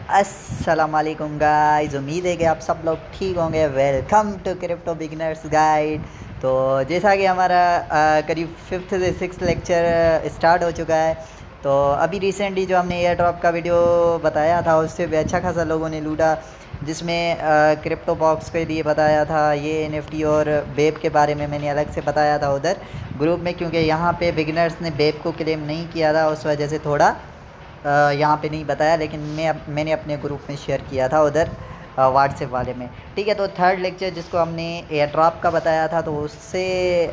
अस्सलामुअलैकुम गाइस, उम्मीद है कि आप सब लोग ठीक होंगे। Welcome to crypto beginners guide. तो जैसा कि हमारा करीब 5th से 6th लेक्चर स्टार्ट हो चुका है। तो अभी रिसेंटली जो हमने एयर ड्रॉप का वीडियो बताया था उससे भी अच्छा खासा लोगों ने लूटा, जिसमें क्रिप्टो बॉक्स के लिए बताया था, ये एनएफटी और बेब के बारे में मैंने अलग से बताया था उधर ग्रुप में, क्योंकि यहाँ पे बिगिनर्स ने बेब को क्लेम नहीं किया था, उस वजह से थोड़ा यहाँ पे नहीं बताया, लेकिन मैंने अपने ग्रुप में शेयर किया था उधर व्हाट्सएप वाले में। ठीक है, तो थर्ड लेक्चर जिसको हमने एयर ड्रॉप का बताया था, तो उससे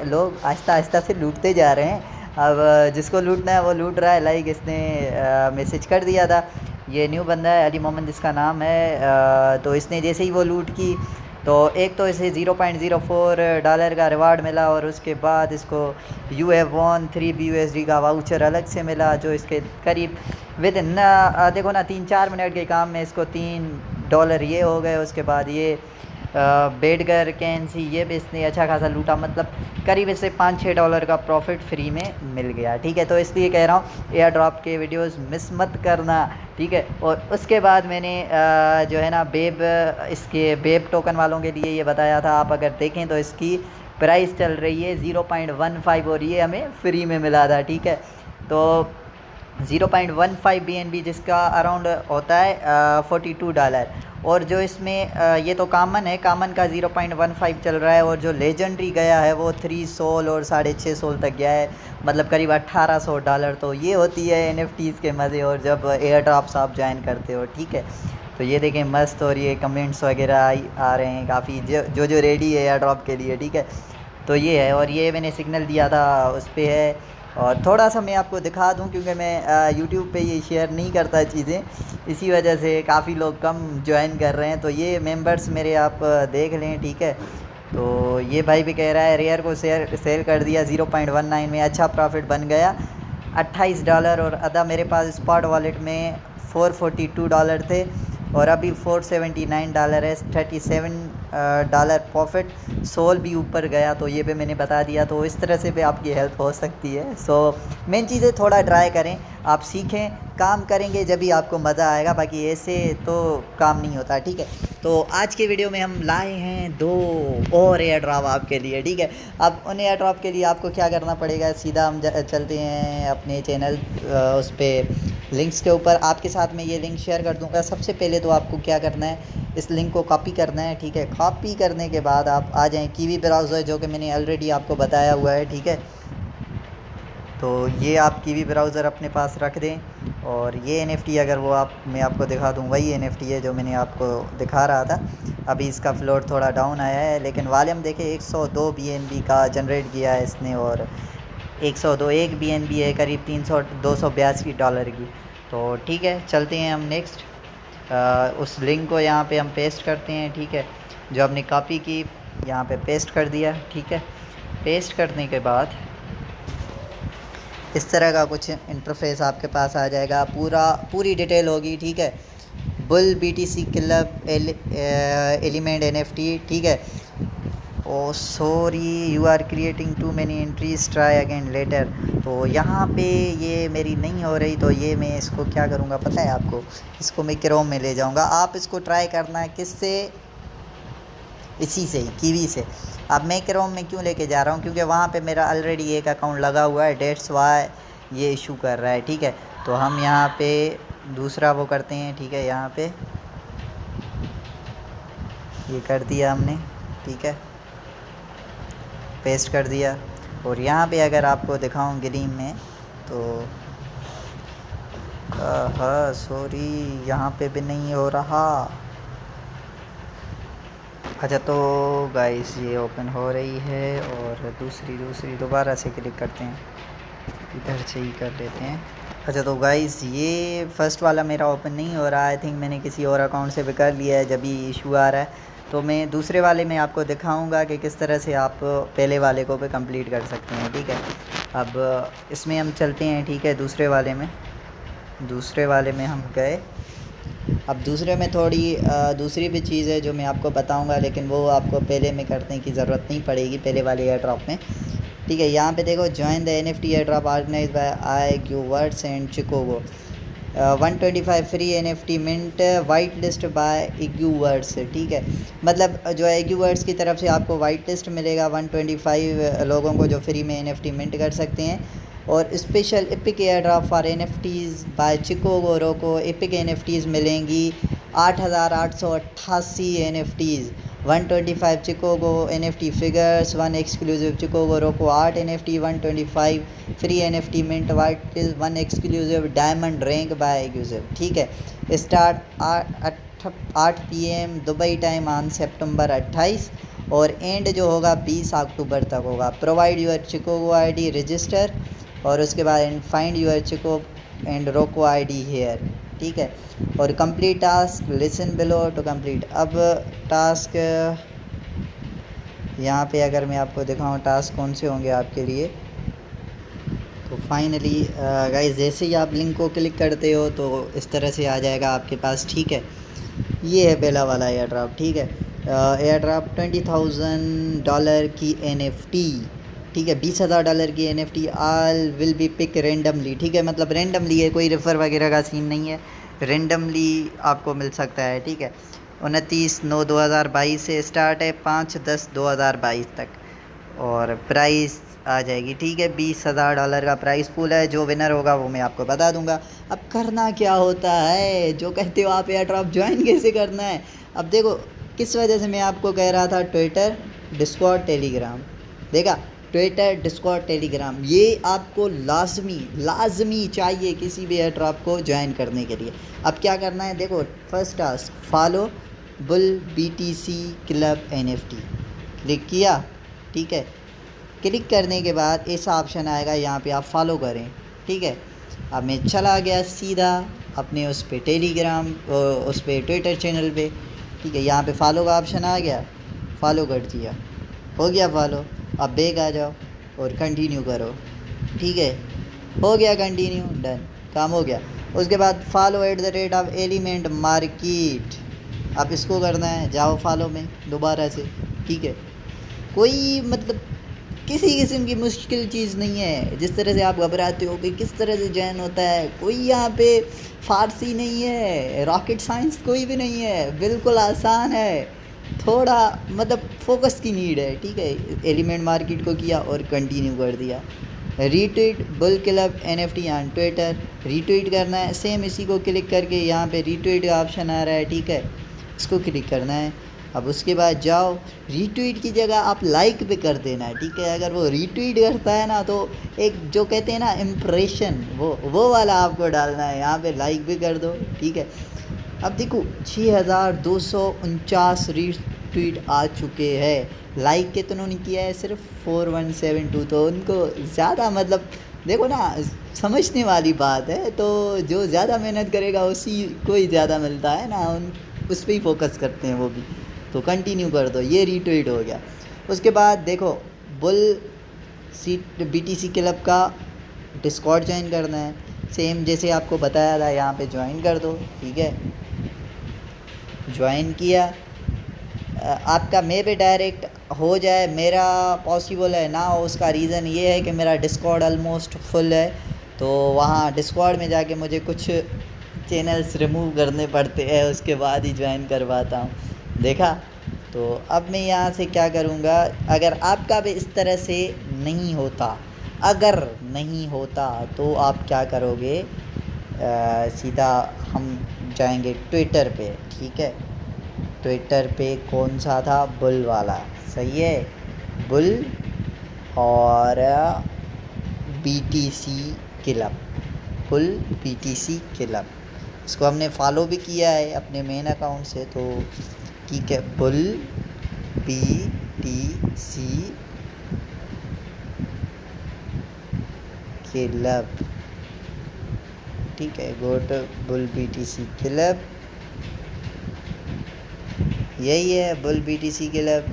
लोग आहिस्ता आहिस्ता से लूटते जा रहे हैं। अब जिसको लूटना है वो लूट रहा है। लाइक इसने मैसेज कर दिया था, ये न्यू बंदा है, अली मोहम्मद इसका नाम है। तो इसने जैसे ही वो लूट की, तो एक तो इसे $0.04 का रिवार्ड मिला, और उसके बाद इसको यू हैव वॉन 3 BUSD का वाउचर अलग से मिला, जो इसके करीब विद इन देखो ना 3-4 मिनट के काम में इसको $3 ये हो गए। उसके बाद ये बेडगर कैंसी ये भी इसने अच्छा खासा लूटा, मतलब करीब इससे $5-6 का प्रॉफिट फ्री में मिल गया। ठीक है, तो इसलिए कह रहा हूँ एयर ड्रॉप के वीडियोस मिस मत करना। ठीक है, और उसके बाद मैंने जो है ना बेब, इसके बेब टोकन वालों के लिए ये बताया था। आप अगर देखें तो इसकी प्राइस चल रही है 0.15 और ये हमें फ्री में मिला था। ठीक है, तो 0.15 BNB जिसका अराउंड होता है $42। और जो इसमें ये तो कामन है, कामन का 0.15 चल रहा है, और जो लेजेंडरी गया है वो 3 सोल और 6.5 सोल तक गया है, मतलब करीब $1800। तो ये होती है NFTs के मज़े, और जब एयर ड्रॉप्स आप ज्वाइन करते हो। ठीक है, तो ये देखें मस्त, और ये कमेंट्स वगैरह आ रहे हैं काफ़ी, जो रेडी है एयर ड्रॉप के लिए। ठीक है, तो ये है, और ये मैंने सिग्नल दिया था उस पर है। और थोड़ा सा मैं आपको दिखा दूं, क्योंकि मैं यूट्यूब पे ये शेयर नहीं करता चीज़ें, इसी वजह से काफ़ी लोग कम ज्वाइन कर रहे हैं। तो ये मेंबर्स मेरे आप देख लें। ठीक है, तो ये भाई भी कह रहा है रेयर को सेल कर दिया 0.19 में, अच्छा प्रॉफिट बन गया $28। और अदा मेरे पास स्पॉट वॉलेट में $442 थे, और अभी $479 है, $37 प्रॉफिट। सोल भी ऊपर गया, तो ये भी मैंने बता दिया। तो इस तरह से भी आपकी हेल्प हो सकती है। सो मेन चीज़ें थोड़ा ट्राई करें, आप सीखें, काम करेंगे जब भी आपको मज़ा आएगा, बाकी ऐसे तो काम नहीं होता। ठीक है, तो आज के वीडियो में हम लाए हैं 2 और एयर ड्रॉप आपके लिए। ठीक है, अब उन एयर ड्रॉप के लिए आपको क्या करना पड़ेगा, सीधा हम चलते हैं अपने चैनल उस पर लिंक्स के ऊपर। आपके साथ में ये लिंक शेयर कर दूंगा। सबसे पहले तो आपको क्या करना है, इस लिंक को कॉपी करना है। ठीक है, कॉपी करने के बाद आप आ जाएं कीवी ब्राउज़र, जो कि मैंने ऑलरेडी आपको बताया हुआ है। ठीक है, तो ये आप कीवी ब्राउज़र अपने पास रख दें, और ये NFT अगर वो मैं आपको दिखा दूँ, वही NFT है जो मैंने आपको दिखा रहा था। अभी इसका फ्लोर थोड़ा डाउन आया है, लेकिन वॉल्यूम देखें 102 BNB का जनरेट किया है इसने, और 102 एक BNB है करीब $282 की। तो ठीक है, चलते हैं हम नेक्स्ट। उस लिंक को यहाँ पे हम पेस्ट करते हैं। ठीक है, जो हमने कॉपी की यहाँ पे पेस्ट कर दिया। ठीक है, पेस्ट करने के बाद इस तरह का कुछ इंटरफेस आपके पास आ जाएगा, पूरी डिटेल होगी। ठीक है, bull BTC club element NFT। ठीक है, oh sorry you are creating too many entries, try again later. तो यहाँ पे ये मेरी नहीं हो रही, तो ये मैं इसको क्या करूँगा पता है आपको, इसको मैं क्रोम में ले जाऊँगा। आप इसको ट्राई करना है किससे, इसी से, कीवी से। अब मैं क्रोम में क्यों लेके जा रहा हूँ, क्योंकि वहाँ पे मेरा ऑलरेडी एक अकाउंट लगा हुआ है, डेट्स वाई ये इशू कर रहा है। ठीक है, तो हम यहाँ पे दूसरा वो करते हैं। ठीक है, यहाँ पे ये कर दिया हमने। ठीक है, पेस्ट कर दिया, और यहाँ पे अगर आपको दिखाऊं ग्रीन में, तो हाँ सॉरी यहाँ पे भी नहीं हो रहा। अच्छा, तो गाइस ये ओपन हो रही है, और दूसरी दोबारा से क्लिक करते हैं, इधर से ही कर लेते हैं। अच्छा, तो गाइस ये फ़र्स्ट वाला मेरा ओपन नहीं हो रहा, आई थिंक मैंने किसी और अकाउंट से भी कर लिया है, जब ये इशू आ रहा है। तो मैं दूसरे वाले में आपको दिखाऊंगा कि किस तरह से आप पहले वाले को भी कंप्लीट कर सकते हैं। ठीक है, अब इसमें हम चलते हैं। ठीक है, दूसरे वाले में हम गए। अब दूसरे में थोड़ी दूसरी भी चीज़ है जो मैं आपको बताऊंगा, लेकिन वो आपको पहले में करने की ज़रूरत नहीं पड़ेगी, पहले वाले एयर ड्रॉप में। ठीक है, यहाँ पे देखो, join the NFT air drop organise by IQ words and Chikogo. 125 free NFT mint white list by Iguverse, ठीक है। मतलब जो है इग्यूवर्स की तरफ से आपको वाइट लिस्ट मिलेगा 125 लोगों को जो फ्री में NFT मिंट कर सकते हैं। और special epic air drop for NFTs by Chikogo Roco, epic NFTs मिलेंगी 8,888 NFTs, 125 Chikogo NFT figures, 1 exclusive Chikogo Roco art NFT, 125 free NFT mint white, 1 exclusive diamond rank by exclusive, ठीक है। Start 8 PM Dubai time on September 28 और end जो होगा 20 अक्टूबर तक होगा। Provide your Chikogo ID register और उसके बाद फाइंड यूर चिको एंड रोको ID हेयर, ठीक है। और complete task listen below to complete. अब टास्क यहाँ पे अगर मैं आपको दिखाऊँ टास्क कौन से होंगे आपके लिए, तो फाइनली गाइस जैसे ही आप लिंक को क्लिक करते हो तो इस तरह से आ जाएगा आपके पास, ठीक है। ये है पहला वाला एयर ड्रॉप, ठीक है। एयर ड्रॉप $20,000 की NFT, ठीक है। $20,000 की NFT all will be pick randomly, ठीक है। मतलब रेंडमली है, कोई रेफ़र वगैरह का सीन नहीं है, रेंडमली आपको मिल सकता है, ठीक है। 29/9/2022 से स्टार्ट है, 5/10/2022 तक और प्राइस आ जाएगी, ठीक है। $20,000 का प्राइस पूल है। जो विनर होगा वो मैं आपको बता दूंगा। अब करना क्या होता है, जो कहते हो आप एयर ड्रॉप ज्वाइन कैसे करना है। अब देखो किस वजह से मैं आपको कह रहा था ट्विटर, डिस्कॉर्ड, टेलीग्राम, देखा ट्विटर, डिस्कॉर्ड, टेलीग्राम, ये आपको लाजमी चाहिए किसी भी एयर ड्रॉप को ज्वाइन करने के लिए। अब क्या करना है, देखो first task follow bull BTC club NFT, click किया, ठीक है। क्लिक करने के बाद ऐसा ऑप्शन आएगा, यहाँ पे आप फॉलो करें, ठीक है। अब मैं चला गया सीधा अपने उस पे टेलीग्राम, उस पे ट्विटर चैनल पे, ठीक है। यहाँ पे फॉलो का ऑप्शन आ गया, फॉलो कर दिया, हो गया फॉलो। अब बैक आ जाओ और कंटिन्यू करो, ठीक है। हो गया कंटिन्यू, डन, काम हो गया। उसके बाद फॉलो @ एलिमेंट मार्केट, अब इसको करना है, जाओ फॉलो में दोबारा से, ठीक है। कोई मतलब किसी किस्म की मुश्किल चीज़ नहीं है। जिस तरह से आप घबराते हो कि किस तरह से ज्वाइन होता है, कोई यहाँ पे फारसी नहीं है, रॉकेट साइंस कोई भी नहीं है, बिल्कुल आसान है। थोड़ा मतलब फोकस की नीड है, ठीक है। एलिमेंट मार्केट को किया और कंटिन्यू कर दिया। Retweet bull club NFT on Twitter, retweet करना है, सेम इसी को क्लिक करके यहाँ पे रीट्वीट का ऑप्शन आ रहा है, ठीक है, इसको क्लिक करना है। अब उसके बाद जाओ, रीट्वीट की जगह आप लाइक भी कर देना है, ठीक है। अगर वो रीट्वीट करता है ना तो एक जो कहते हैं ना इम्प्रेशन, वो वाला आपको डालना है, यहाँ पे लाइक भी कर दो, ठीक है। अब देखो 6,249 रीट्वीट आ चुके हैं, लाइक कितनों ने किया है, सिर्फ 4172, तो उनको ज़्यादा मतलब देखो ना समझने वाली बात है। तो जो ज़्यादा मेहनत करेगा उसी को ही ज़्यादा मिलता है ना, उस पर ही फोकस करते हैं वो भी। तो कंटिन्यू कर दो, ये रीट्वीट हो गया। उसके बाद देखो बुल BTC क्लब का डिस्कॉर्ड ज्वाइन करना है, सेम जैसे आपको बताया था, यहाँ पे ज्वाइन कर दो, ठीक है। ज्वाइन किया, आपका मे भी डायरेक्ट हो जाए, मेरा पॉसिबल है ना हो। उसका रीज़न ये है कि मेरा डिस्कॉर्ड ऑलमोस्ट फुल है, तो वहाँ डिस्कॉर्ड में जाके मुझे कुछ चैनल्स रिमूव करने पड़ते हैं, उसके बाद ही ज्वाइन करवाता हूँ, देखा। तो अब मैं यहाँ से क्या करूँगा, अगर आपका भी इस तरह से नहीं होता, अगर नहीं होता तो आप क्या करोगे, सीधा हम जाएंगे ट्विटर पे, ठीक है। ट्विटर पे कौन सा था, बुल वाला, सही है, बुल और BTC club, bull BTC club, इसको हमने फॉलो भी किया है अपने मेन अकाउंट से, तो ठीक है। बुल BTC क्लब, ठीक है। Go to bull BTC club, यही है बुल BTC क्लब,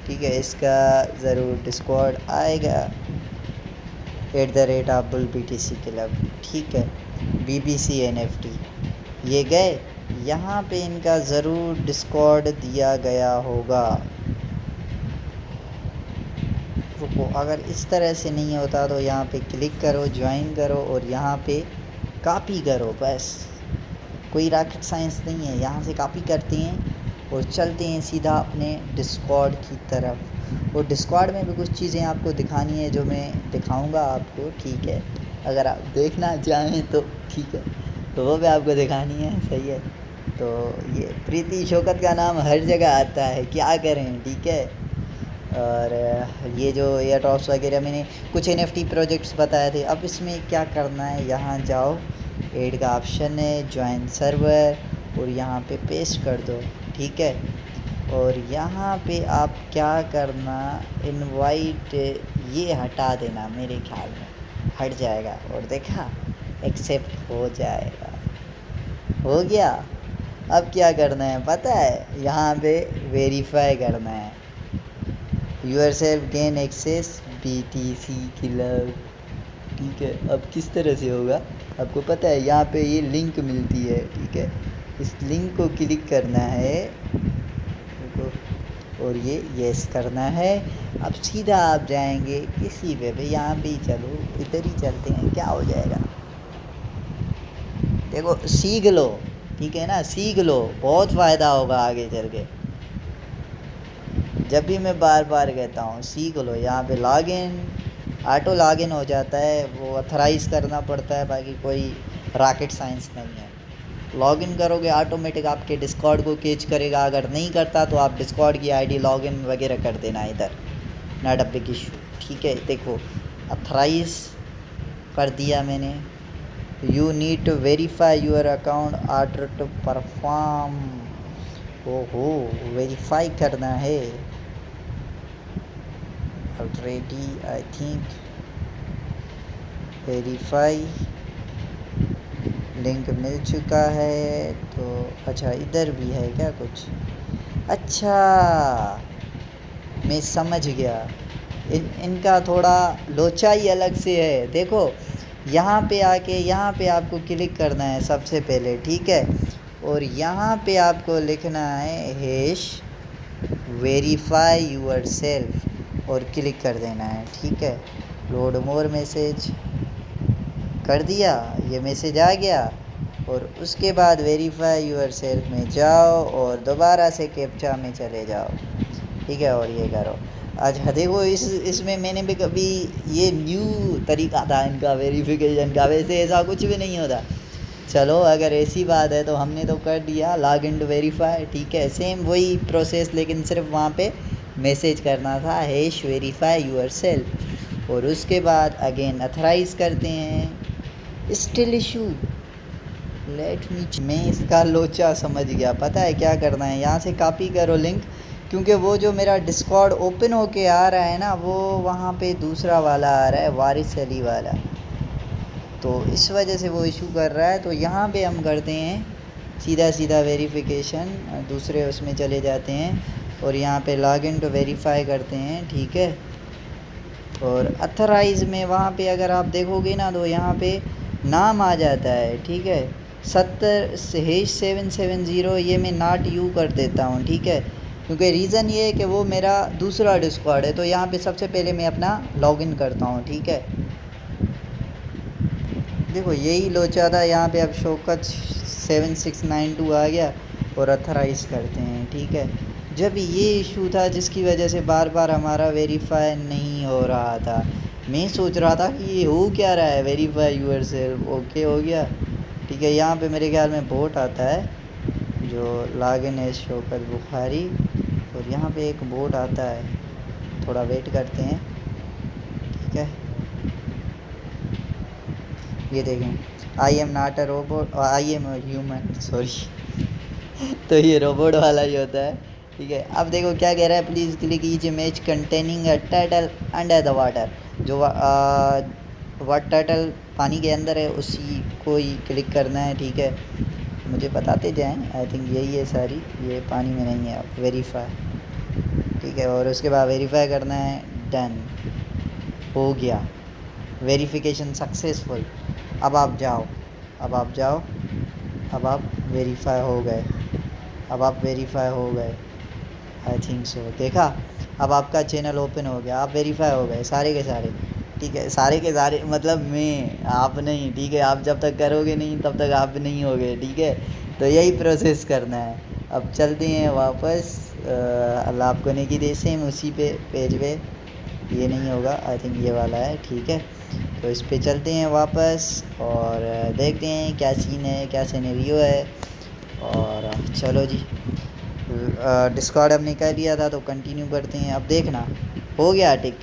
ठीक है। इसका ज़रूर डिस्कॉर्ड आएगा @बुल BTC क्लब, ठीक है। BBC NFT, ये गए, यहाँ पे इनका ज़रूर डिस्कॉर्ड दिया गया होगा। रुको, अगर इस तरह से नहीं होता तो यहाँ पे क्लिक करो, ज्वाइन करो और यहाँ पे कॉपी करो बस, कोई रॉकेट साइंस नहीं है। यहाँ से कॉपी करते हैं और चलते हैं सीधा अपने डिस्कॉर्ड की तरफ। और डिस्कॉर्ड में भी कुछ चीज़ें आपको दिखानी है जो मैं दिखाऊंगा आपको, ठीक है। अगर आप देखना चाहें तो ठीक है, तो वो भी आपको दिखानी है, सही है। तो ये प्रीति शौकत का नाम हर जगह आता है, क्या करें, ठीक है। और ये जो एयर ड्रॉप्स वगैरह मैंने कुछ NFT प्रोजेक्ट्स बताए थे। अब इसमें क्या करना है, यहाँ जाओ, ऐड का ऑप्शन है, ज्वाइन सर्वर, और यहाँ पे पेस्ट कर दो, ठीक है। और यहाँ पे आप क्या करना, इनवाइट ये हटा देना, मेरे ख्याल में हट जाएगा। और देखा, एक्सेप्ट हो जाएगा, हो गया। अब क्या करना है पता है, यहाँ पे वेरीफाई करना है, yourself gain access BTC club, ठीक है। अब किस तरह से होगा आपको पता है, यहाँ पे ये लिंक मिलती है, ठीक है। इस लिंक को क्लिक करना है, और ये यस करना है। अब सीधा आप जाएंगे किसी पे भी, यहाँ पे ही चलो, इधर ही चलते हैं, क्या हो जाएगा देखो, सीख लो, ठीक है ना, सीख लो, बहुत फ़ायदा होगा आगे चल के। जब भी मैं बार बार कहता हूँ सीख लो। यहाँ पे लॉगिन, ऑटो लॉगिन हो जाता है, वो ऑथराइज़ करना पड़ता है, बाकी कोई रॉकेट साइंस नहीं है। लॉगिन करोगे ऑटोमेटिक आपके डिस्कॉर्ड को कैच करेगा। अगर नहीं करता तो आप डिस्कॉर्ड की ID लॉगिन वगैरह कर देना इधर, नॉट अ बिग इशू, ठीक है। देखो ऑथराइज़ कर दिया मैंने। You need to verify your account order to perform, ओहो वेरीफाई करना है already, I think verify link मिल चुका है। तो अच्छा इधर भी है क्या कुछ, अच्छा मैं समझ गया, इनका थोड़ा लोचा ही अलग से है। देखो यहाँ पे आके, यहाँ पे आपको क्लिक करना है सबसे पहले, ठीक है। और यहाँ पे आपको लिखना है हैश वेरीफाई यूर सेल्फ, और क्लिक कर देना है, ठीक है। लोड मोर मैसेज कर दिया, ये मैसेज आ गया। और उसके बाद वेरीफाई यूर सेल्फ में जाओ और दोबारा से कैप्चा में चले जाओ, ठीक है। और ये करो। अच्छा देखो, इसमें मैंने भी कभी, ये न्यू तरीका था इनका वेरिफिकेशन का, वैसे ऐसा कुछ भी नहीं होता। चलो अगर ऐसी बात है तो हमने तो कर दिया लॉग इन टू वेरीफाई, ठीक है। सेम वही प्रोसेस, लेकिन सिर्फ वहाँ पे मैसेज करना था हैश वेरीफाई यूर सेल्फ, और उसके बाद अगेन अथराइज़ करते हैं। स्टिल इशू, लेट मी, मैं इसका लोचा समझ गया। पता है क्या करना है, यहाँ से कॉपी करो लिंक, क्योंकि वो जो मेरा डिस्कॉर्ड ओपन होके आ रहा है ना, वो वहाँ पे दूसरा वाला आ रहा है, वारिस अली वाला, तो इस वजह से वो इशू कर रहा है। तो यहाँ पे हम करते हैं सीधा सीधा वेरिफिकेशन, दूसरे उसमें चले जाते हैं और यहाँ पे लॉग इन टू वेरीफाई करते हैं, ठीक है। और अथराइज़ में वहाँ पे अगर आप देखोगे ना, तो यहाँ पे नाम आ जाता है, ठीक है। 770, ये मैं नॉट यू कर देता हूँ, ठीक है, क्योंकि रीज़न ये है कि वो मेरा दूसरा डिस्कॉर्ड है। तो यहाँ पे सबसे पहले मैं अपना लॉगिन करता हूँ, ठीक है। देखो यही लोचा था, यहाँ पे अब शौकत 7692 आ गया और अथराइज़ करते हैं, ठीक है। जब ये इशू था जिसकी वजह से बार बार हमारा वेरीफाई नहीं हो रहा था, मैं सोच रहा था कि ये हो क्या रहा है, वेरीफाई यूर सेल्फ, ओके हो गया, ठीक है। यहाँ पे मेरे ख्याल में बोट आता है जो लॉगिन है शौकत बुखारी, और यहाँ पे एक बोट आता है, थोड़ा वेट करते हैं, ठीक है। ये देखें, I am not a robot, I am a human, sorry तो ये रोबोट वाला ही होता है, ठीक है। अब देखो क्या कह रहा है, please click each image containing a turtle under the water, जो वाट टर्टल पानी के अंदर है उसी को ही क्लिक करना है, ठीक है। मुझे बताते जाएं, आई थिंक यही है सारी, ये पानी में नहीं है। वेरीफाई, ठीक है, और उसके बाद वेरीफाई करना है, डन हो गया, वेरिफिकेशन सक्सेसफुल। अब आप जाओ, अब आप जाओ, अब आप वेरीफाई हो गए, अब आप वेरीफाई हो गए, आई थिंक सो। देखा, अब आपका चैनल ओपन हो गया, आप वेरीफाई हो गए सारे के सारे, ठीक है, सारे के सारे मतलब मैं, आप नहीं, ठीक है। आप जब तक करोगे नहीं तब तक आप नहीं होगे, ठीक है। तो यही प्रोसेस करना है। अब चलते हैं वापस, अल्लाह आपको नेकी दे, सेम उसी पे पेज पे, ये नहीं होगा, आई थिंक ये वाला है, ठीक है। तो इस पे चलते हैं वापस और देखते हैं क्या सीन है, क्या सिनेरियो है। और चलो जी, डिस्कॉर्ड हमने कर लिया था तो कंटिन्यू करते हैं। अब देखना हो गया टिक,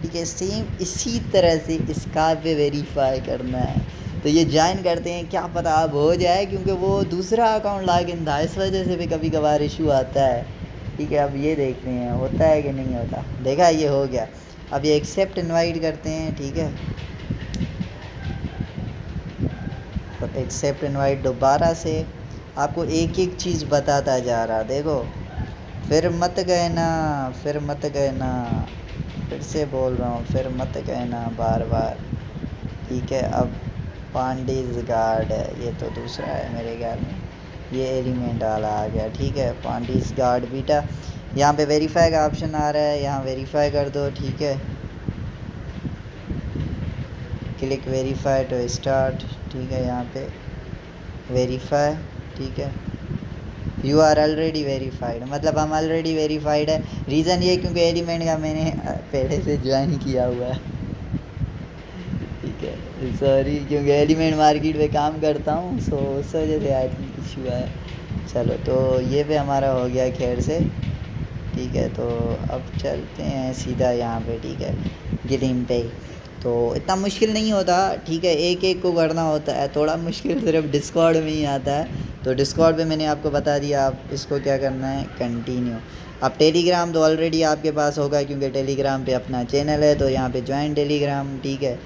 ठीक है। सेम इसी तरह से इसका पे वेरीफाई करना है। तो ये ज्वाइन करते हैं, क्या पता अब हो जाए, क्योंकि वो दूसरा अकाउंट लॉगिन था, इस वजह से भी कभी कभार इशू आता है, ठीक है। अब ये देखते हैं होता है कि नहीं होता। देखा, ये हो गया। अब ये एक्सेप्ट इनवाइट करते हैं, ठीक है। और एक्सेप्ट इनवाइट दोबारा से आपको एक एक चीज़ बताता जा रहा, देखो। फिर मत कहना, फिर मत कहना, फिर से बोल रहा हूँ, फिर मत कहना बार बार, ठीक है। अब पांडेज गार्ड है, ये तो दूसरा है मेरे ख्याल में, ये एलिमेंट वाला आ गया, ठीक है। पांडेज गार्ड बीटा, यहाँ पे वेरीफाई का ऑप्शन आ रहा है, यहाँ वेरीफाई कर दो, ठीक है। क्लिक वेरीफाई टू स्टार्ट, ठीक है। यहाँ पे वेरीफाई, ठीक है। यू आर ऑलरेडी वेरीफाइड, मतलब हम ऑलरेडी वेरीफाइड है। रीज़न ये क्योंकि एलिमेंट का मैंने पहले से ज्वाइन किया हुआ है, ठीक है। सॉरी, क्योंकि एलिमेंट मार्केट में काम करता हूँ, सो उस वजह से आई थिंक इशू है। चलो, तो ये पे हमारा हो गया खैर से, ठीक है। तो अब चलते हैं सीधा यहाँ पे, ठीक है, गेम पे। तो इतना मुश्किल नहीं होता, ठीक है, एक एक को करना होता है। थोड़ा मुश्किल सिर्फ डिस्कॉर्ड में ही आता है। तो डिस्कॉर्ड पे मैंने आपको बता दिया, आप इसको क्या करना है, कंटिन्यू। अब टेलीग्राम तो ऑलरेडी आपके पास होगा, क्योंकि टेलीग्राम पे अपना चैनल है, तो यहाँ पे ज्वाइन टेलीग्राम, ठीक है।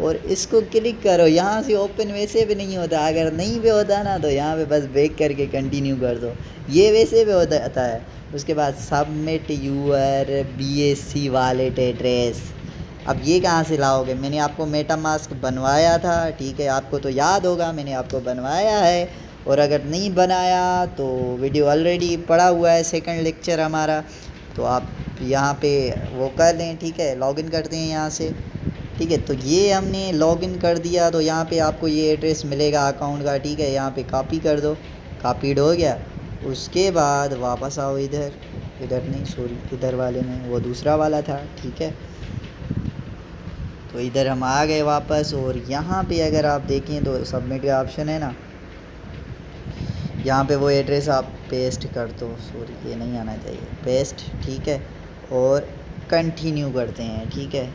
और इसको क्लिक करो, यहाँ से ओपन वैसे भी नहीं होता, अगर नहीं भी होता ना तो यहाँ पे बस बैक करके कंटिन्यू कर दो, ये वैसे भी होता है। उसके बाद submit your BSC wallet address. अब ये कहाँ से लाओगे, मैंने आपको मेटामास्क बनवाया था, ठीक है। आपको तो याद होगा मैंने आपको बनवाया है, और अगर नहीं बनाया तो वीडियो ऑलरेडी पड़ा हुआ है, सेकंड लेक्चर हमारा, तो आप यहाँ पे वो कर लें, ठीक है। लॉगिन करते हैं यहाँ से, ठीक है। तो ये हमने लॉगिन कर दिया, तो यहाँ पे आपको ये एड्रेस मिलेगा अकाउंट का, ठीक है। यहाँ पे कॉपी कर दो, कॉपीड हो गया। उसके बाद वापस आओ इधर, इधर नहीं सॉरी, इधर वाले में, वो दूसरा वाला था, ठीक है। तो इधर हम आ गए वापस, और यहाँ पे अगर आप देखें तो सबमिट का ऑप्शन है ना, यहाँ पे वो एड्रेस आप पेस्ट कर दो, सॉरी ये नहीं आना चाहिए, पेस्ट, ठीक है। और कंटिन्यू करते हैं, ठीक है।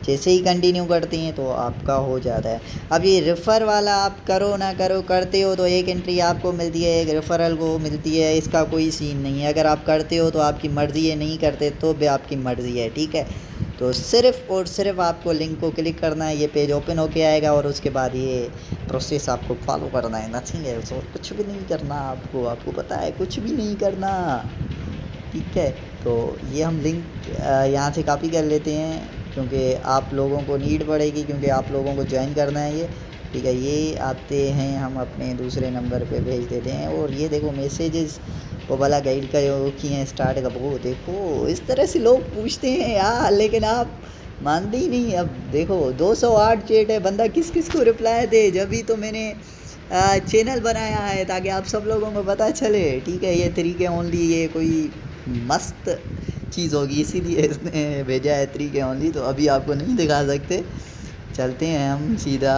जैसे ही कंटिन्यू करते हैं तो आपका हो जाता है। अब ये रेफ़र वाला आप करो ना करो, करते हो तो एक एंट्री आपको मिलती है, एक रेफ़रल को मिलती है, इसका कोई सीन नहीं है। अगर आप करते हो तो आपकी मर्ज़ी है, नहीं करते तो भी आपकी मर्ज़ी है, ठीक है। तो सिर्फ़ और सिर्फ आपको लिंक को क्लिक करना है, ये पेज ओपन होके आएगा, और उसके बाद ये प्रोसेस आपको फॉलो करना है, नथिंग एल्स, और कुछ भी नहीं करना आपको पता है, कुछ भी नहीं करना, ठीक है। तो ये हम लिंक यहाँ से कॉपी कर लेते हैं, क्योंकि आप लोगों को नीड पड़ेगी, क्योंकि आप लोगों को ज्वाइन करना है ये, ठीक है। ये आते हैं, हम अपने दूसरे नंबर पे भेज देते हैं। और ये देखो मैसेजेस, वो वाला गाइड का जो किए हैं स्टार्ट का, वो देखो इस तरह से लोग पूछते हैं यार, लेकिन आप मानते ही नहीं। अब देखो 208 चैट है, बंदा किस किस को रिप्लाई दे, जब भी तो मैंने चैनल बनाया है ताकि आप सब लोगों को पता चले, ठीक है। ये तरीके ओनली, ये कोई मस्त चीज़ होगी, इसीलिए इसने भेजा है तरीके ओनली, तो अभी आपको नहीं दिखा सकते। चलते हैं हम सीधा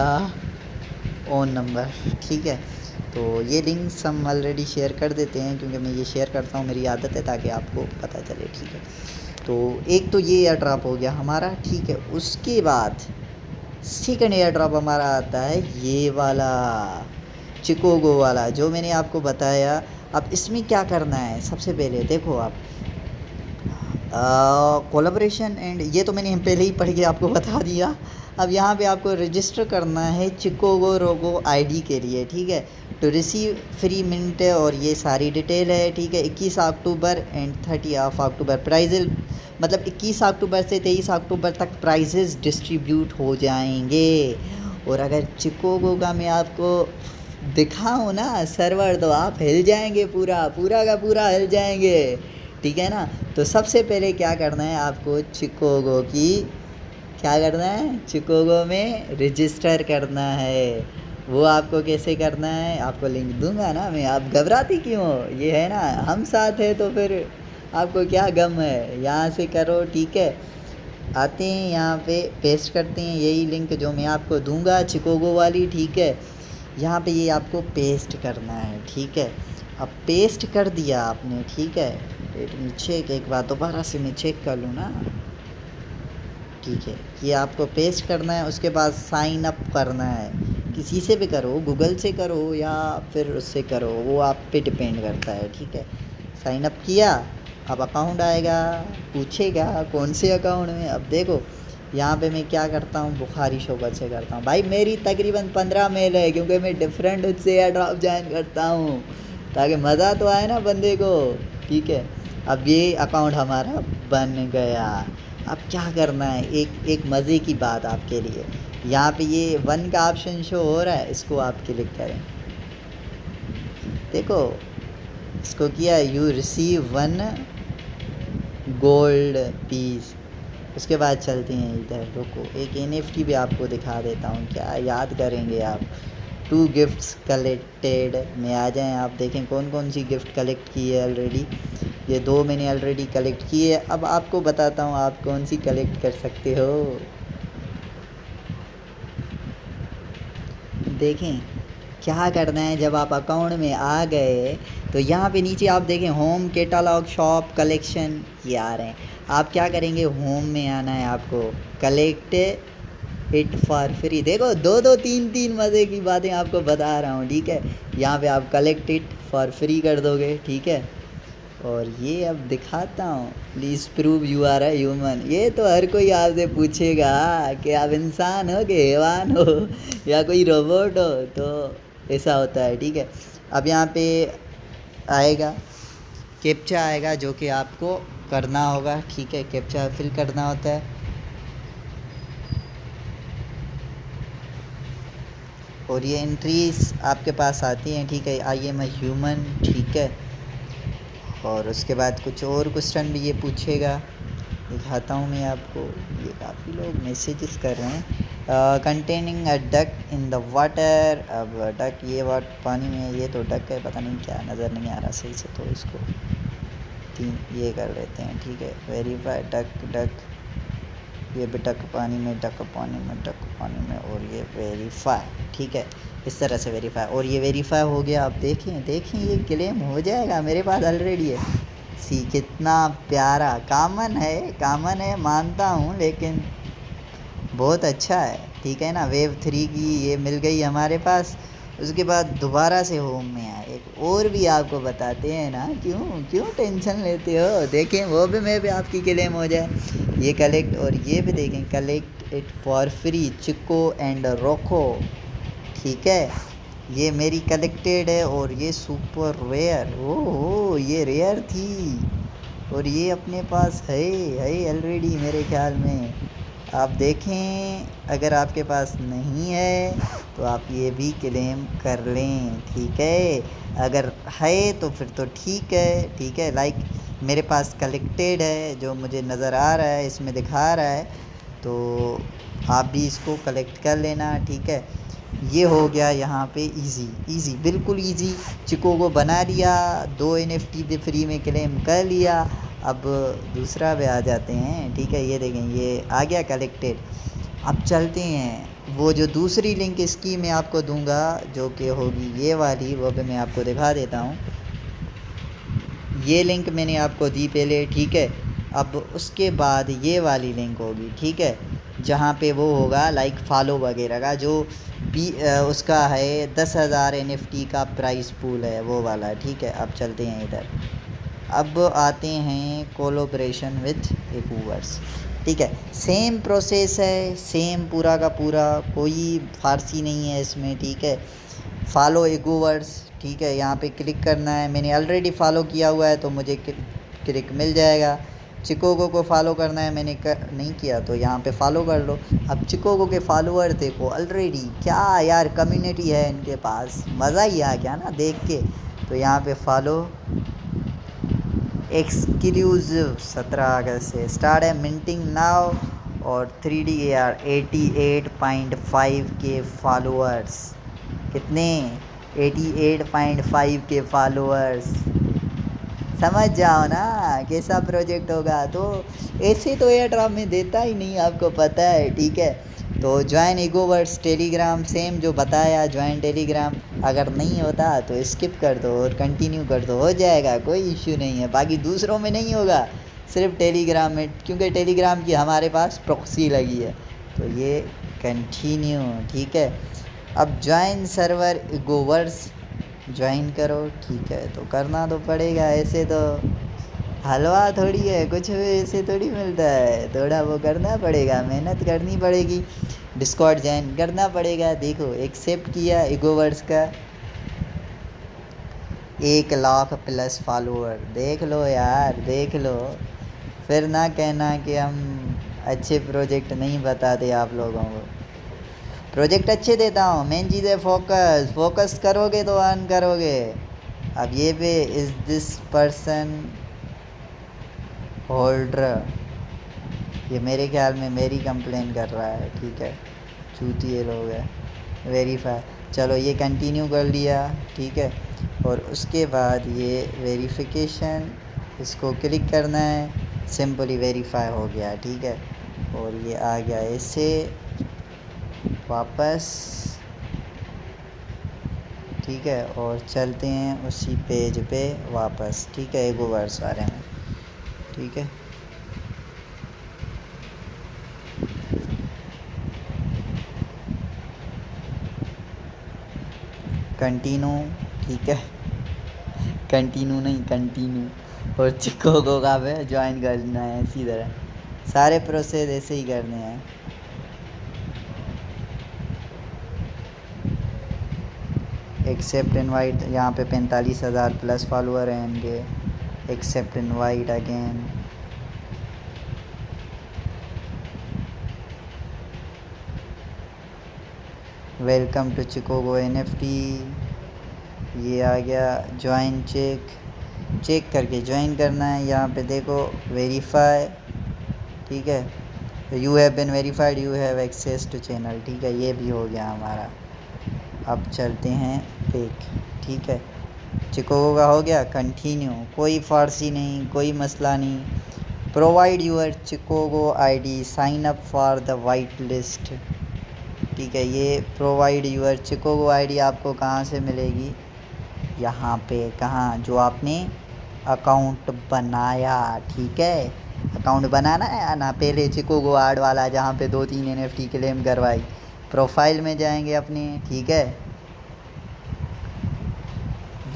ऑन नंबर, ठीक है। तो ये लिंक्स हम ऑलरेडी शेयर कर देते हैं, क्योंकि मैं ये शेयर करता हूँ, मेरी आदत है, ताकि आपको पता चले, ठीक है। तो एक तो ये एयर ड्रॉप हो गया हमारा, ठीक है। उसके बाद सेकंड एयर ड्रॉप हमारा आता है ये वाला, चिकोगो वाला, जो मैंने आपको बताया। अब इसमें क्या करना है, सबसे पहले देखो आप कोलैबोरेशन एंड, ये तो मैंने पहले ही पढ़ के आपको बता दिया। अब यहाँ पे आपको रजिस्टर करना है चिकोगो रोगो आईडी के लिए, ठीक है, टू रिसीव फ्री मिनट, और ये सारी डिटेल है, ठीक है। 21 अक्टूबर एंड 30 अक्टूबर प्राइजेज, मतलब 21 अक्टूबर से 23 अक्टूबर तक प्राइजेस डिस्ट्रीब्यूट हो जाएंगे। और अगर चिकोगो का मैं आपको दिखाऊँ ना सर्वर, तो आप हिल जाएंगे, पूरा का पूरा हिल जाएंगे, ठीक है ना। तो सबसे पहले क्या करना है आपको, चिकोगो की क्या करना है, चिकोगो में रजिस्टर करना है। वो आपको कैसे करना है, आपको लिंक दूंगा ना मैं, आप घबराती क्यों हो, ये है ना हम साथ है तो फिर आपको क्या गम है। यहाँ से करो, ठीक है। आते हैं यहाँ पे, पेस्ट करते हैं यही लिंक जो मैं आपको दूंगा चिकोगो वाली, ठीक है। यहाँ पे ये आपको पेस्ट करना है, ठीक है। अब पेस्ट कर दिया आपने, ठीक है। लेट मी चेक, एक बार दोबारा से मैं चेक कर लूँ ना, ठीक है। ये आपको पेस्ट करना है, उसके बाद साइन अप करना है। किसी से भी करो, गूगल से करो या फिर उससे करो, वो आप पे डिपेंड करता है, ठीक है। साइन अप किया, अब अकाउंट आएगा, पूछेगा कौन से अकाउंट में। अब देखो यहाँ पे मैं क्या करता हूँ, बुखारी शोबत से करता हूँ भाई। मेरी तकरीबन 15 मेल है, क्योंकि मैं डिफरेंट उससे एयर ड्रॉप ज्वाइन करता हूँ, ताकि मज़ा तो आए ना बंदे को, ठीक है। अब ये अकाउंट हमारा बन गया। अब क्या करना है, एक मज़े की बात आपके लिए, यहाँ पे ये 1 का ऑप्शन शो हो रहा है, इसको आप क्लिक करें। देखो इसको किया, यू रिसीव 1 गोल्ड पीस। उसके बाद चलते हैं इधर, रुको एक NFT भी आपको दिखा देता हूँ, क्या याद करेंगे आप। 2 गिफ्ट्स कलेक्टेड में आ जाएं आप, देखें कौन कौन सी गिफ्ट कलेक्ट की है ऑलरेडी। ये 2 मैंने ऑलरेडी कलेक्ट की है। अब आपको बताता हूँ आप कौन सी कलेक्ट कर सकते हो। देखें क्या करना है, जब आप अकाउंट में आ गए तो यहाँ पे नीचे आप देखें होम, कैटलॉग, शॉप, कलेक्शन, ये आ रहे हैं। आप क्या करेंगे, होम में आना है आपको, कलेक्ट इट फॉर फ्री। देखो 2-2 3-3 मज़े की बातें आपको बता रहा हूँ, ठीक है। यहाँ पे आप कलेक्ट इट फॉर फ्री कर दोगे, ठीक है। और ये अब दिखाता हूँ, please prove you are a human. ये तो हर कोई आपसे पूछेगा कि आप इंसान हो कि हैवान हो या कोई रोबोट हो, तो ऐसा होता है, ठीक है। अब यहाँ पे आएगा कैप्चा आएगा, जो कि आपको करना होगा, ठीक है। कैप्चा फिल करना होता है, और ये एंट्रीज आपके पास आती हैं, ठीक है। आई एम अ ह्यूमन, ठीक है। और उसके बाद कुछ और क्वेश्चन भी ये पूछेगा, दिखाता हूँ मैं आपको। ये काफ़ी लोग मैसेजेस कर रहे हैं। Containing a duck in the water. अब डक, ये वाट पानी में, ये तो डक है, पता नहीं क्या नज़र नहीं आ रहा सही से, तो इसको 3 ये कर लेते हैं, ठीक है। वेरीफाई डक, डक, ये भी डक पानी में, डक पानी में, डक पानी में, और ये वेरीफाई, ठीक है। इस तरह से वेरीफाई, और ये वेरीफाई हो गया। आप देखें ये क्लेम हो जाएगा, मेरे पास ऑलरेडी है। सी कितना प्यारा, कामन है मानता हूँ, लेकिन बहुत अच्छा है, ठीक है ना। वेव 3 की ये मिल गई हमारे पास। उसके बाद दोबारा से होम में आए, एक और भी आपको बताते हैं ना, क्यों टेंशन लेते हो। देखें वो भी, मैं भी आपकी क्लेम हो जाए। ये कलेक्ट, और ये भी देखें, collect it for free, Chico and Roco, ठीक है। ये मेरी कलेक्टेड है, और ये सुपर रेयर, ओह ये रेयर थी, और ये अपने पास है ऑलरेडी मेरे ख्याल में। आप देखें, अगर आपके पास नहीं है तो आप ये भी क्लेम कर लें, ठीक है। अगर है तो फिर तो ठीक है, ठीक है। लाइक मेरे पास कलेक्टेड है, जो मुझे नज़र आ रहा है, इसमें दिखा रहा है, तो आप भी इसको कलेक्ट कर लेना, ठीक है। ये हो गया यहाँ पे इजी, बिल्कुल इजी। चिको को बना लिया, 2 NFT पे फ्री में क्लेम कर लिया। अब दूसरा पे आ जाते हैं, ठीक है। ये देखें, ये आ गया कलेक्टेड। अब चलते हैं, वो जो दूसरी लिंक इसकी मैं आपको दूंगा, जो कि होगी ये वाली, वो भी मैं आपको दिखा देता हूँ। ये लिंक मैंने आपको दी पहले, ठीक है। अब उसके बाद ये वाली लिंक होगी, ठीक है, जहाँ पे वो होगा लाइक फॉलो वगैरह का, जो उसका है 10,000 NFT का प्राइस पूल है, वो वाला, ठीक है। अब चलते हैं इधर, अब आते हैं कोलोब्रेशन विथ एकूवर्स, ठीक है। सेम प्रोसेस है, सेम पूरा का पूरा, कोई फारसी नहीं है इसमें, ठीक है। फॉलो एकूवर्स, ठीक है, यहाँ पे क्लिक करना है। मैंने ऑलरेडी फॉलो किया हुआ है, तो मुझे क्लिक मिल जाएगा। चिकोगो को फॉलो करना है, मैंने नहीं किया, तो यहाँ पे फॉलो कर लो। अब चिकोगो के फॉलोअर देखो ऑलरेडी, क्या यार कम्युनिटी है इनके पास, मज़ा ही आ गया ना देख के। तो यहाँ पे फॉलो एक्सक्लूसिव 17 अगस्त से स्टार्ट है, मिंटिंग नाउ और 3D AR 88.5 के फॉलोअर्स। कितने? 88.5 के फॉलोअर्स। समझ जाओ ना कैसा प्रोजेक्ट होगा। तो ऐसे तो एयर ड्रॉप में देता ही नहीं, आपको पता है, ठीक है। तो ज्वाइन ईगोवर्स टेलीग्राम, सेम जो बताया ज्वाइन टेलीग्राम। अगर नहीं होता तो स्किप कर दो और कंटिन्यू कर दो, हो जाएगा, कोई इश्यू नहीं है। बाकी दूसरों में नहीं होगा, सिर्फ टेलीग्राम में, क्योंकि टेलीग्राम की हमारे पास प्रॉक्सी लगी है। तो ये कंटिन्यू, ठीक है। अब ज्वाइन सर्वर ईगोवर्स ज्वाइन करो, ठीक है। तो करना तो पड़ेगा, ऐसे तो हलवा थोड़ी है, कुछ भी ऐसे थोड़ी मिलता है, थोड़ा वो करना पड़ेगा, मेहनत करनी पड़ेगी। डिस्कॉर्ड ज्वाइन करना पड़ेगा। देखो एक्सेप्ट किया ईगोवर्स का 1 लाख प्लस फॉलोअर, देख लो यार, देख लो। फिर ना कहना कि हम अच्छे प्रोजेक्ट नहीं बताते आप लोगों को। प्रोजेक्ट अच्छे देता हूँ, मेन चीज़ है फोकस करोगे तो अर्न करोगे। अब ये पे इज़ दिस पर्सन होल्डर, ये मेरे ख्याल में मेरी कंप्लेन कर रहा है, ठीक है। चूतिए लोग है। वेरीफाई, चलो ये कंटिन्यू कर लिया, ठीक है। और उसके बाद ये वेरिफिकेशन, इसको क्लिक करना है, सिंपली वेरीफाई हो गया, ठीक है। और ये आ गया ऐसे वापस, ठीक है। और चलते हैं उसी पेज पे वापस, ठीक है, ईगोवर्स बारे में, ठीक है। कंटिन्यू, ठीक है, कंटिन्यू नहीं कंटिन्यू। और चिकोगो का पे ज्वाइन करना है, इसी तरह सारे प्रोसेस ऐसे ही करने हैं। एक्सेप्ट इनवाइट, यहाँ पे 45,000 प्लस फॉलोअर हैं इनके। Accept invite again, welcome to Chikogo NFT, ये आ गया। ज्वाइन चेक करके ज्वाइन करना है। यहाँ पे देखो वेरीफाई, ठीक है। You have been verified, you have access to channel, ठीक है, ये भी हो गया हमारा। अब चलते हैं पेक, ठीक है। चिकोगो का हो गया कंटिन्यू, कोई फारसी नहीं, कोई मसला नहीं। Provide your Chikogo ID, sign up for the white list, ठीक है। ये प्रोवाइड यूर चिकोगो ID आपको कहाँ से मिलेगी? यहाँ पे, कहाँ? जो आपने अकाउंट बनाया, ठीक है। अकाउंट बनाना है ना, पहले चिकोगो आर्ट वाला जहाँ पे 2-3 NFT क्लेम करवाई। प्रोफाइल में जाएंगे अपने, ठीक है।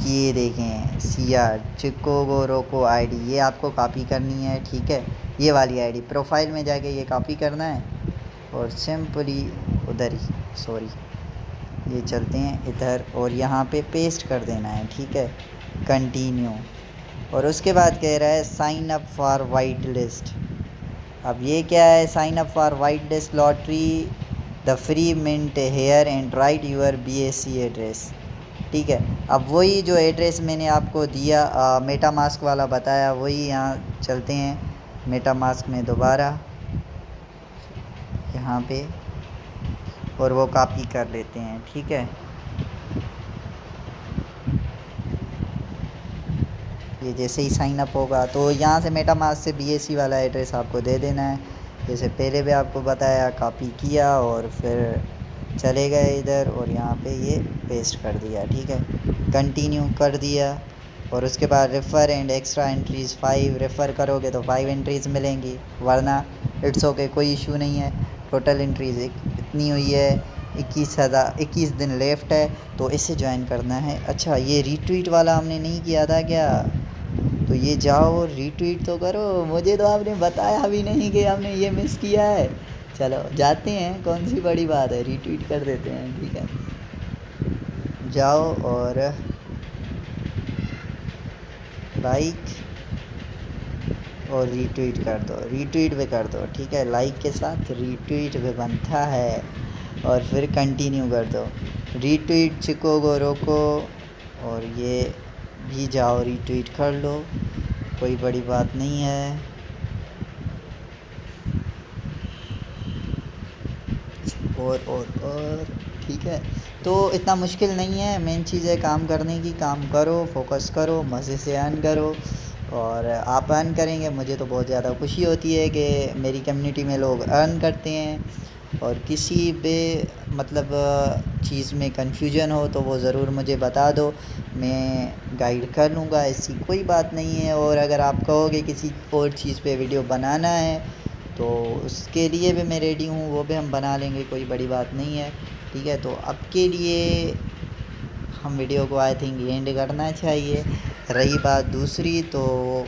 ये देखें CR चिकोगो रोको ID, ये आपको कॉपी करनी है, ठीक है। ये वाली ID प्रोफाइल में जाके ये कॉपी करना है और सिंपली उधर ही, सॉरी, ये चलते हैं इधर और यहाँ पे पेस्ट कर देना है, ठीक है। कंटिन्यू, और उसके बाद कह रहा है sign up for white list. अब ये क्या है? Sign up for white list lottery, the free mint here and write your BSC address, ठीक है। अब वही जो एड्रेस मैंने आपको दिया, मेटामास्क वाला बताया, वही यहाँ चलते हैं मेटामास्क में दोबारा, यहाँ पे, और वो कॉपी कर लेते हैं, ठीक है। ये जैसे ही साइन अप होगा तो यहाँ से मेटामास्क से BSC वाला एड्रेस आपको दे देना है, जैसे पहले भी आपको बताया। कॉपी किया और फिर चले गए इधर और यहाँ पे ये पेस्ट कर दिया, ठीक है। कंटिन्यू कर दिया और उसके बाद refer and extra entries 5, refer करोगे तो 5 एंट्रीज़ मिलेंगी, वरना इट्स ओके, कोई इशू नहीं है। टोटल एंट्रीज़ इतनी हुई है, 21 दिन लेफ्ट है, तो इसे ज्वाइन करना है। अच्छा, ये रीट्वीट वाला हमने नहीं किया था क्या? तो ये जाओ रीट्वीट तो करो, मुझे तो आपने बताया भी नहीं कि हमने ये मिस किया है। चलो जाते हैं, कौन सी बड़ी बात है, रीट्वीट कर देते हैं, ठीक है। जाओ और लाइक और रीट्वीट कर दो, रीट्वीट भी कर दो, ठीक है। लाइक के साथ रीट्वीट भी बनता है और फिर कंटिन्यू कर दो। रीट्वीट चिकोगो रोको, और ये भी जाओ रीट्वीट कर लो, कोई बड़ी बात नहीं है। और ठीक है। तो इतना मुश्किल नहीं है, मेन चीज़ है काम करने की, काम करो, फोकस करो, मज़े से अर्न करो। और आप अर्न करेंगे, मुझे तो बहुत ज़्यादा खुशी होती है कि मेरी कम्युनिटी में लोग अर्न करते हैं। और किसी भी मतलब चीज़ में कन्फ्यूजन हो तो वो ज़रूर मुझे बता दो, मैं गाइड कर लूँगा, ऐसी कोई बात नहीं है। और अगर आप कहोगे किसी और चीज़ पे वीडियो बनाना है तो उसके लिए भी मैं रेडी हूँ, वो भी हम बना लेंगे, कोई बड़ी बात नहीं है। ठीक है, तो अब के लिए हम वीडियो को आई थिंक एंड करना चाहिए। रही बात दूसरी, तो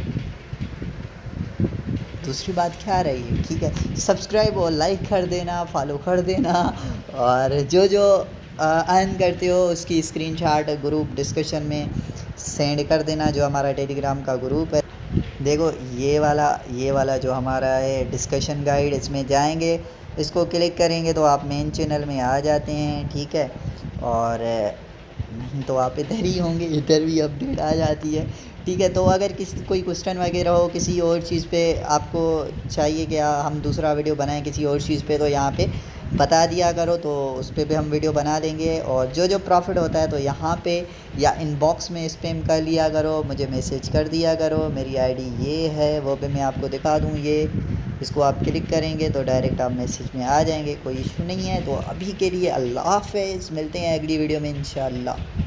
दूसरी बात क्या रही, ठीक है, सब्सक्राइब और लाइक कर देना, फॉलो कर देना। और जो जो अर्न करते हो उसकी स्क्रीनशॉट ग्रुप डिस्कशन में सेंड कर देना, जो हमारा टेलीग्राम का ग्रुप है। देखो ये वाला जो हमारा है डिस्कशन गाइड, इसमें जाएंगे, इसको क्लिक करेंगे तो आप मेन चैनल में आ जाते हैं। ठीक है, और नहीं तो आप इधर ही होंगे, इधर भी अपडेट आ जाती है। ठीक है, तो अगर किसी कोई क्वेश्चन वगैरह हो किसी और चीज़ पे, आपको चाहिए कि हम दूसरा वीडियो बनाएं किसी और चीज़ पे, तो यहाँ पे बता दिया करो, तो उस पर भी हम वीडियो बना देंगे। और जो जो प्रॉफिट होता है तो यहाँ पे या इनबॉक्स में स्पैम कर लिया करो, मुझे मैसेज कर दिया करो, मेरी आईडी ये है, वो भी मैं आपको दिखा दूँ। ये इसको आप क्लिक करेंगे तो डायरेक्ट आप मैसेज में आ जाएंगे, कोई इशू नहीं है। तो अभी के लिए अल्लाह हाफ़िज़, मिलते हैं अगली वीडियो में इंशाअल्लाह।